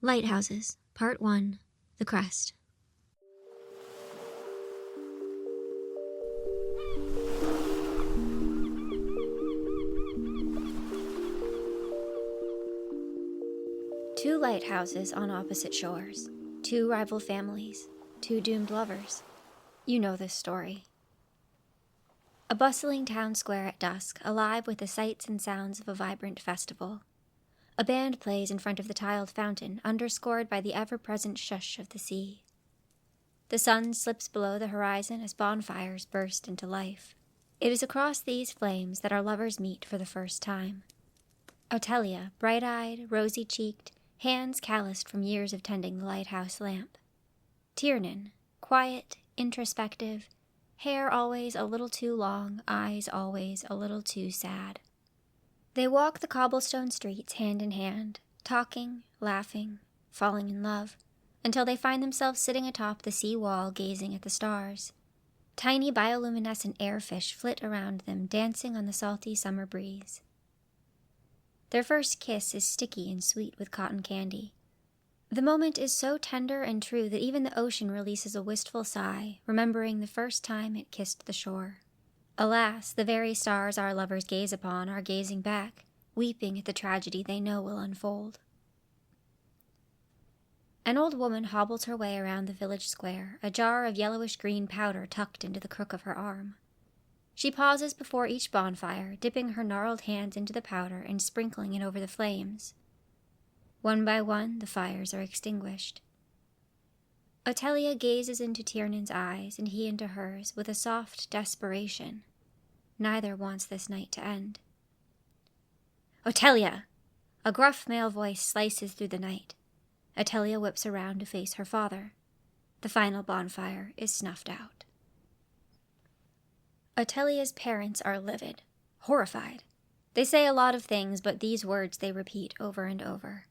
Lighthouses, Part 1, The Crest. Two lighthouses on opposite shores, two rival families, two doomed lovers. You know this story. A bustling town square at dusk, alive with the sights and sounds of a vibrant festival. A band plays in front of the tiled fountain, underscored by the ever-present shush of the sea. The sun slips below the horizon as bonfires burst into life. It is across these flames that our lovers meet for the first time. Othelia, bright-eyed, rosy-cheeked, hands calloused from years of tending the lighthouse lamp. Tiernan, quiet, introspective, hair always a little too long, eyes always a little too sad. They walk the cobblestone streets hand in hand, talking, laughing, falling in love, until they find themselves sitting atop the sea wall gazing at the stars. Tiny bioluminescent airfish flit around them, dancing on the salty summer breeze. Their first kiss is sticky and sweet with cotton candy. The moment is so tender and true that even the ocean releases a wistful sigh, remembering the first time it kissed the shore. Alas, the very stars our lovers gaze upon are gazing back, weeping at the tragedy they know will unfold. An old woman hobbles her way around the village square, a jar of yellowish-green powder tucked into the crook of her arm. She pauses before each bonfire, dipping her gnarled hands into the powder and sprinkling it over the flames. One by one, the fires are extinguished. Othelia gazes into Tiernan's eyes and he into hers with a soft desperation. Neither wants this night to end. "Othelia!" A gruff male voice slices through the night. Othelia whips around to face her father. The final bonfire is snuffed out. Othelia's parents are livid, horrified. They say a lot of things, but these words they repeat over and over.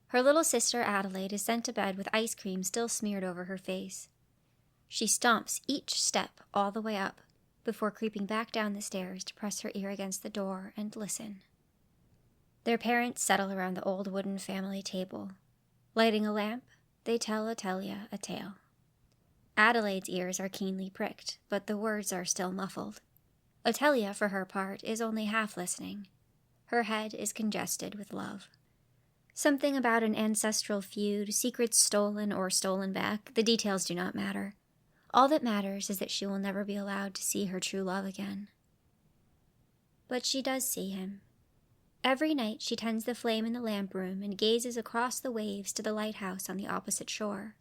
Her little sister Adelaide is sent to bed with ice cream still smeared over her face. She stomps each step all the way up, before creeping back down the stairs to press her ear against the door and listen. Their parents settle around the old wooden family table. Lighting a lamp, they tell Othelia a tale. Adelaide's ears are keenly pricked, but the words are still muffled. Othelia, for her part, is only half listening. Her head is congested with love. Something about an ancestral feud, secrets stolen or stolen back, the details do not matter. All that matters is that she will never be allowed to see her true love again. But she does see him. Every night she tends the flame in the lamp room and gazes across the waves to the lighthouse on the opposite shore.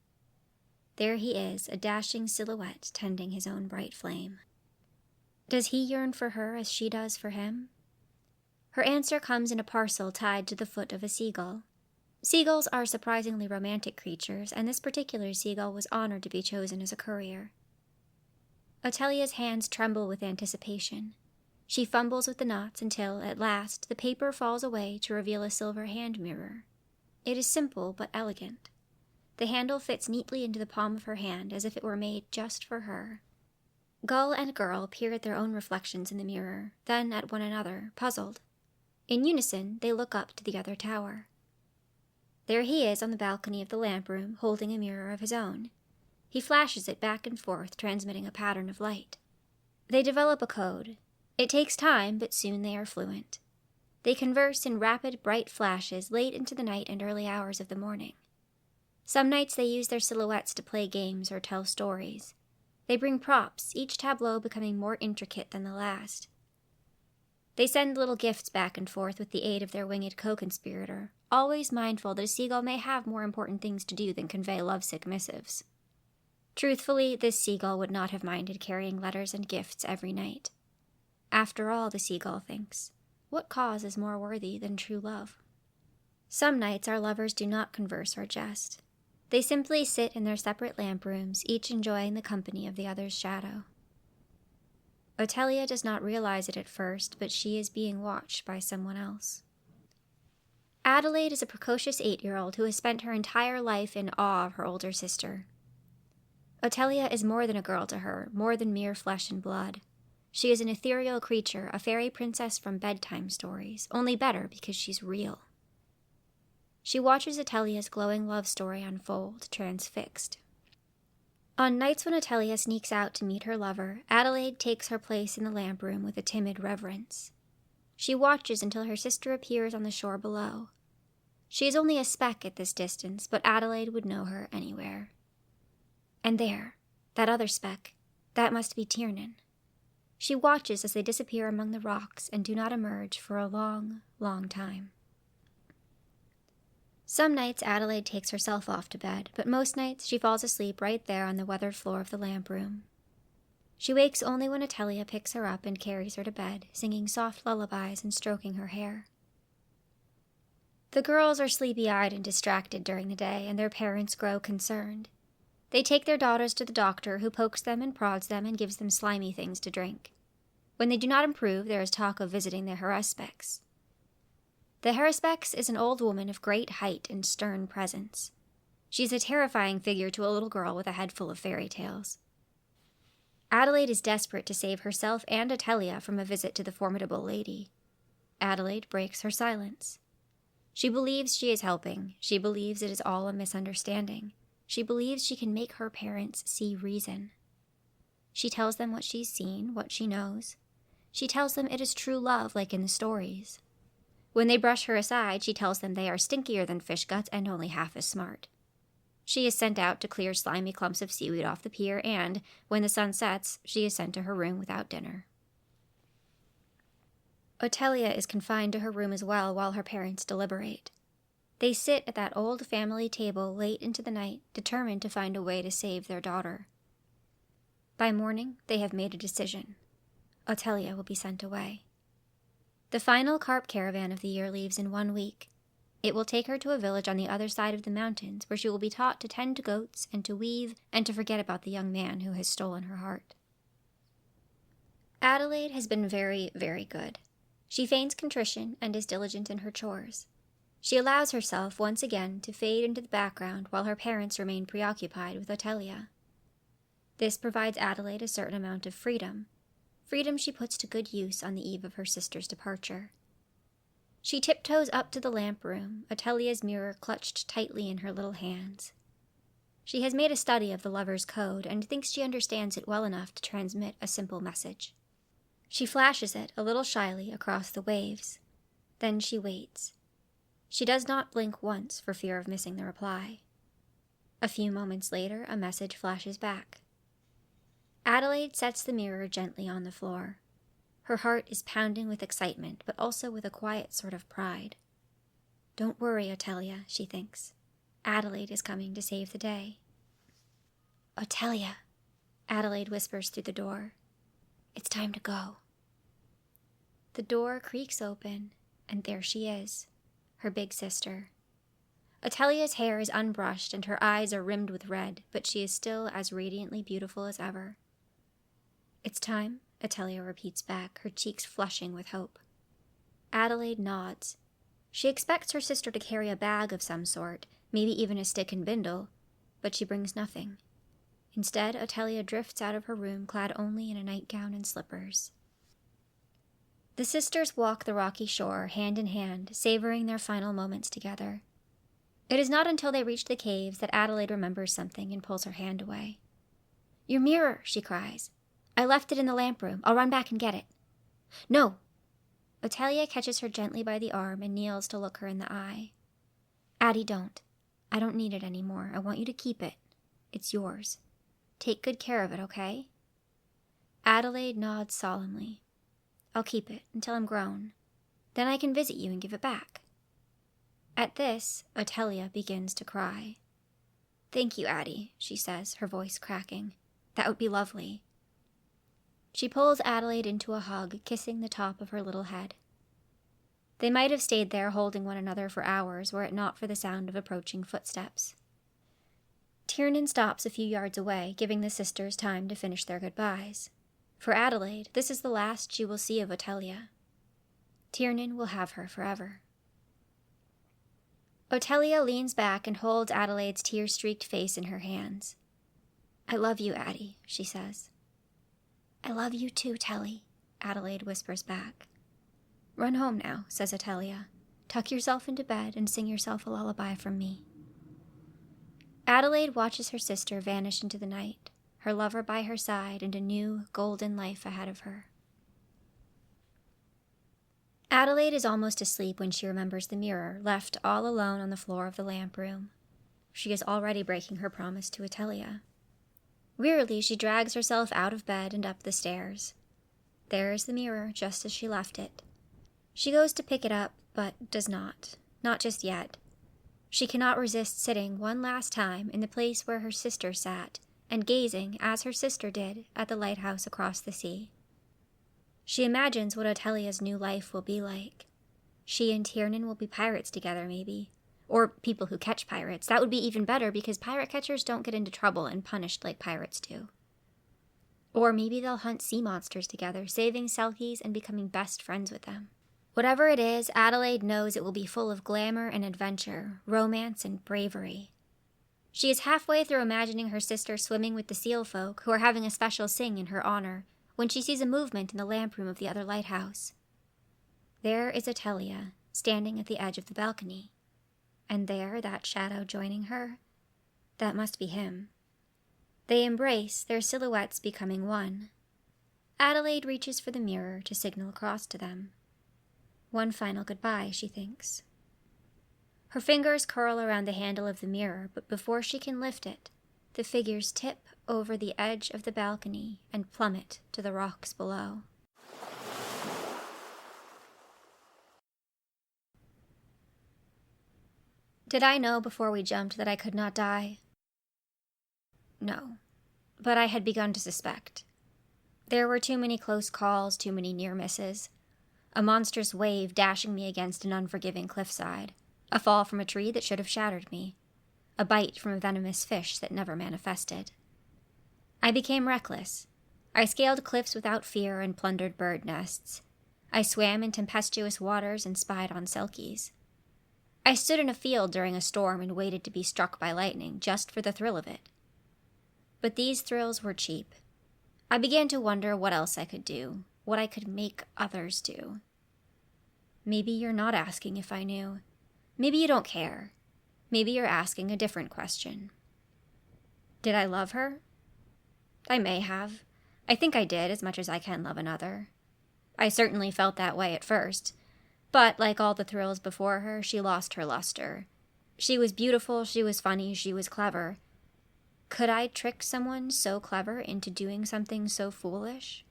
There he is, a dashing silhouette tending his own bright flame. Does he yearn for her as she does for him? Her answer comes in a parcel tied to the foot of a seagull. Seagulls are surprisingly romantic creatures, and this particular seagull was honored to be chosen as a courier. Othelia's hands tremble with anticipation. She fumbles with the knots until, at last, the paper falls away to reveal a silver hand mirror. It is simple but elegant. The handle fits neatly into the palm of her hand, as if it were made just for her. Gull and girl peer at their own reflections in the mirror, then at one another, puzzled. In unison, they look up to the other tower. There he is on the balcony of the lamp room, holding a mirror of his own. He flashes it back and forth, transmitting a pattern of light. They develop a code. It takes time, but soon they are fluent. They converse in rapid, bright flashes late into the night and early hours of the morning. Some nights they use their silhouettes to play games or tell stories. They bring props, each tableau becoming more intricate than the last. They send little gifts back and forth with the aid of their winged co-conspirator, always mindful that a seagull may have more important things to do than convey lovesick missives. Truthfully, this seagull would not have minded carrying letters and gifts every night. After all, the seagull thinks, what cause is more worthy than true love? Some nights our lovers do not converse or jest. They simply sit in their separate lamp rooms, each enjoying the company of the other's shadow. Othelia does not realize it at first, but she is being watched by someone else. Adelaide is a precocious 8-year-old who has spent her entire life in awe of her older sister. Othelia is more than a girl to her, more than mere flesh and blood. She is an ethereal creature, a fairy princess from bedtime stories, only better because she's real. She watches Othelia's glowing love story unfold, transfixed. On nights when Othelia sneaks out to meet her lover, Adelaide takes her place in the lamp room with a timid reverence. She watches until her sister appears on the shore below. She is only a speck at this distance, but Adelaide would know her anywhere. And there, that other speck, that must be Tiernan. She watches as they disappear among the rocks and do not emerge for a long, long time. Some nights Adelaide takes herself off to bed, but most nights she falls asleep right there on the weathered floor of the lamp room. She wakes only when Othelia picks her up and carries her to bed, singing soft lullabies and stroking her hair. The girls are sleepy-eyed and distracted during the day, and their parents grow concerned. They take their daughters to the doctor, who pokes them and prods them and gives them slimy things to drink. When they do not improve, there is talk of visiting the haruspex. The haruspex is an old woman of great height and stern presence. She is a terrifying figure to a little girl with a head full of fairy tales. Adelaide is desperate to save herself and Othelia from a visit to the formidable lady. Adelaide breaks her silence. She believes she is helping. She believes it is all a misunderstanding. She believes she can make her parents see reason. She tells them what she's seen, what she knows. She tells them it is true love, like in the stories. When they brush her aside, she tells them they are stinkier than fish guts and only half as smart. She is sent out to clear slimy clumps of seaweed off the pier, and, when the sun sets, she is sent to her room without dinner. Othelia is confined to her room as well while her parents deliberate. They sit at that old family table late into the night, determined to find a way to save their daughter. By morning, they have made a decision. Othelia will be sent away. The final carp caravan of the year leaves in 1 week. It will take her to a village on the other side of the mountains, where she will be taught to tend to goats and to weave and to forget about the young man who has stolen her heart. Adelaide has been very, very good. She feigns contrition and is diligent in her chores. She allows herself once again to fade into the background while her parents remain preoccupied with Othelia. This provides Adelaide a certain amount of freedom she puts to good use on the eve of her sister's departure. She tiptoes up to the lamp room, Othelia's mirror clutched tightly in her little hands. She has made a study of the lover's code and thinks she understands it well enough to transmit a simple message. She flashes it, a little shyly, across the waves. Then she waits. She does not blink once for fear of missing the reply. A few moments later, a message flashes back. Adelaide sets the mirror gently on the floor. Her heart is pounding with excitement, but also with a quiet sort of pride. Don't worry, Othelia, she thinks. Adelaide is coming to save the day. Othelia, Adelaide whispers through the door. It's time to go. The door creaks open, and there she is, her big sister. Othelia's hair is unbrushed and her eyes are rimmed with red, but she is still as radiantly beautiful as ever. It's time, Othelia repeats back, her cheeks flushing with hope. Adelaide nods. She expects her sister to carry a bag of some sort, maybe even a stick and bindle, but she brings nothing. Instead, Othelia drifts out of her room clad only in a nightgown and slippers. The sisters walk the rocky shore, hand in hand, savoring their final moments together. It is not until they reach the caves that Adelaide remembers something and pulls her hand away. Your mirror, she cries. I left it in the lamp room. I'll run back and get it. No. Othelia catches her gently by the arm and kneels to look her in the eye. Addie, don't. I don't need it anymore. I want you to keep it. It's yours. Take good care of it, okay? Adelaide nods solemnly. I'll keep it until I'm grown. Then I can visit you and give it back. At this, Othelia begins to cry. Thank you, Addie, she says, her voice cracking. That would be lovely. She pulls Adelaide into a hug, kissing the top of her little head. They might have stayed there holding one another for hours were it not for the sound of approaching footsteps. Tiernan stops a few yards away, giving the sisters time to finish their goodbyes. For Adelaide, this is the last she will see of Othelia. Tiernan will have her forever. Othelia leans back and holds Adelaide's tear-streaked face in her hands. I love you, Addie, she says. I love you too, Telly, Adelaide whispers back. Run home now, says Othelia. tuck yourself into bed and sing yourself a lullaby from me." Adelaide watches her sister vanish into the night, her lover by her side and a new, golden life ahead of her. Adelaide is almost asleep when she remembers the mirror, left all alone on the floor of the lamp room. She is already breaking her promise to Othelia. Wearily, she drags herself out of bed and up the stairs. There is the mirror, just as she left it. She goes to pick it up, but does not just yet. She cannot resist sitting one last time in the place where her sister sat, and gazing, as her sister did, at the lighthouse across the sea. She imagines what Othelia's new life will be like. She and Tiernan will be pirates together, maybe. Or people who catch pirates. That would be even better, because pirate catchers don't get into trouble and punished like pirates do. Or maybe they'll hunt sea monsters together, saving Selkies and becoming best friends with them. Whatever it is, Adelaide knows it will be full of glamour and adventure, romance and bravery. She is halfway through imagining her sister swimming with the seal folk, who are having a special sing in her honor, when she sees a movement in the lamp room of the other lighthouse. There is Othelia, standing at the edge of the balcony. And there, that shadow joining her, that must be him. They embrace, their silhouettes becoming one. Adelaide reaches for the mirror to signal across to them. One final goodbye, she thinks. Her fingers curl around the handle of the mirror, but before she can lift it, the figures tip over the edge of the balcony and plummet to the rocks below. Did I know before we jumped that I could not die? No, but I had begun to suspect. There were too many close calls, too many near misses. A monstrous wave dashing me against an unforgiving cliffside, a fall from a tree that should have shattered me, a bite from a venomous fish that never manifested. I became reckless. I scaled cliffs without fear and plundered bird nests. I swam in tempestuous waters and spied on selkies. I stood in a field during a storm and waited to be struck by lightning, just for the thrill of it. But these thrills were cheap. I began to wonder what else I could do, what I could make others do. Maybe you're not asking if I knew. Maybe you don't care. Maybe you're asking a different question. Did I love her? I may have. I think I did, as much as I can love another. I certainly felt that way at first. But, like all the thrills before her, she lost her luster. She was beautiful, she was funny, she was clever. Could I trick someone so clever into doing something so foolish?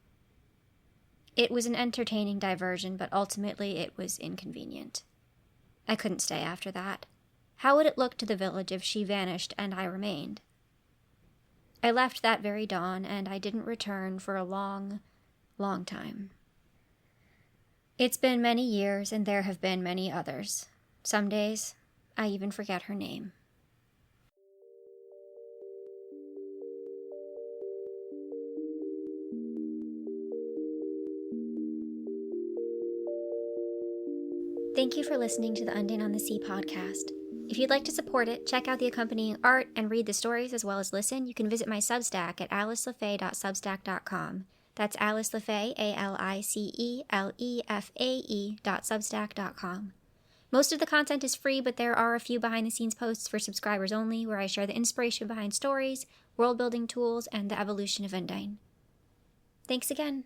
It was an entertaining diversion, but ultimately it was inconvenient. I couldn't stay after that. How would it look to the village if she vanished and I remained? I left that very dawn, and I didn't return for a long, long time. It's been many years, and there have been many others. Some days, I even forget her name. Thank you for listening to the Undine on the Sea podcast. If you'd like to support it, check out the accompanying art and read the stories as well as listen. You can visit my Substack at alicelefay.substack.com. That's Alice Lefay, AliceLefae.substack.com. Most of the content is free, but there are a few behind-the-scenes posts for subscribers only, where I share the inspiration behind stories, world-building tools, and the evolution of Undine. Thanks again.